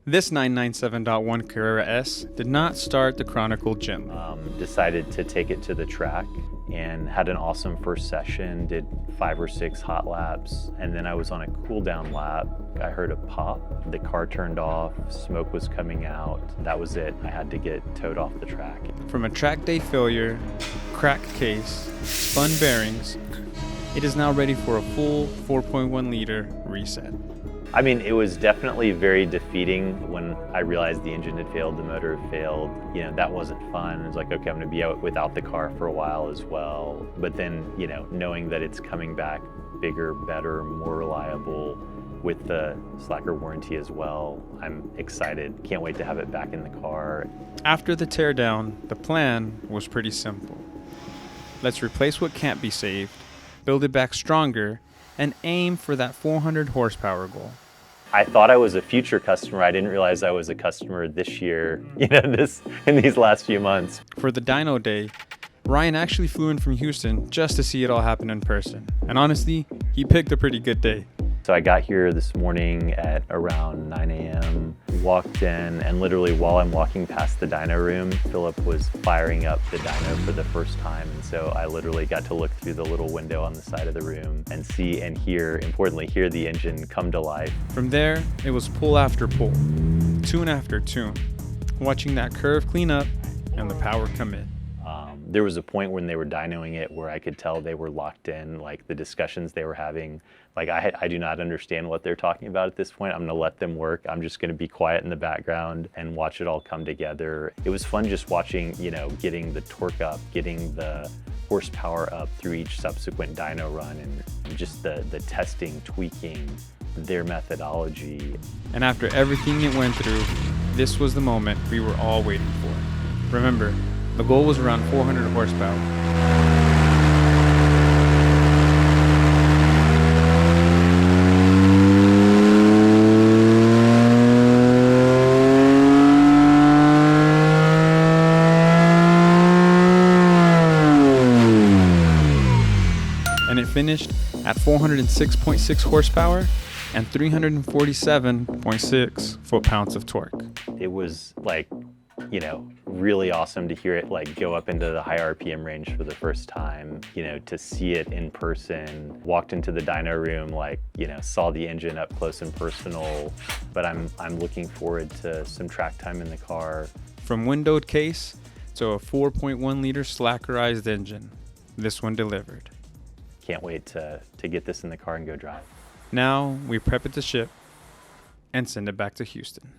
This 997.1 Carrera S did not start the Chronicle gym. Decided to take it to the track and had an awesome first session, did 5 or 6 hot laps, and then I was on a cool down lap. I heard a pop, the car turned off, smoke was coming out. That was it. I had to get towed off the track. From a track day failure, cracked case, spun bearings, it is now ready for a full 4.1 liter reset. I mean, it was definitely very defeating when I realized the engine had failed, the motor had failed. You know, that wasn't fun. It was like, okay, I'm gonna be out without the car for a while as well. But then, you know, knowing that it's coming back bigger, better, more reliable with the Slakker warranty as well, I'm excited. Can't wait to have it back in the car. After the teardown, the plan was pretty simple. Let's replace what can't be saved, build it back stronger, and aim for that 400 horsepower goal. I thought I was a future customer. I didn't realize I was a customer this year, you know, in these last few months. For the Dyno day, Ryan actually flew in from Houston just to see it all happen in person. And honestly, he picked a pretty good day. So I got here this morning at around 9 a.m., walked in, and literally while I'm walking past the dyno room, Philip was firing up the dyno for the first time. And so I literally got to look through the little window on the side of the room and see and hear, importantly, hear the engine come to life. From there, it was pull after pull, tune after tune, watching that curve clean up and the power come in. There was a point when they were dynoing it where I could tell they were locked in, like the discussions they were having. Like I do not understand what they're talking about at this point. I'm gonna let them work. I'm just gonna be quiet in the background and watch it all come together. It was fun just watching, you know, getting the torque up, getting the horsepower up through each subsequent dyno run, and just the testing, tweaking their methodology. And after everything it went through, this was the moment we were all waiting for. Remember, the goal was around 400 horsepower. And it finished at 406.6 horsepower and 347.6 foot-pounds of torque. It was like, you know, really awesome to hear it like go up into the high RPM range for the first time, you know, to see it in person. Walked into the dyno room, like, you know, saw the engine up close and personal, but I'm looking forward to some track time in the car. From windowed case to a 4.1 liter Slakkerized engine, this one delivered. Can't wait to get this in the car and go drive. Now we prep it to ship and send it back to Houston.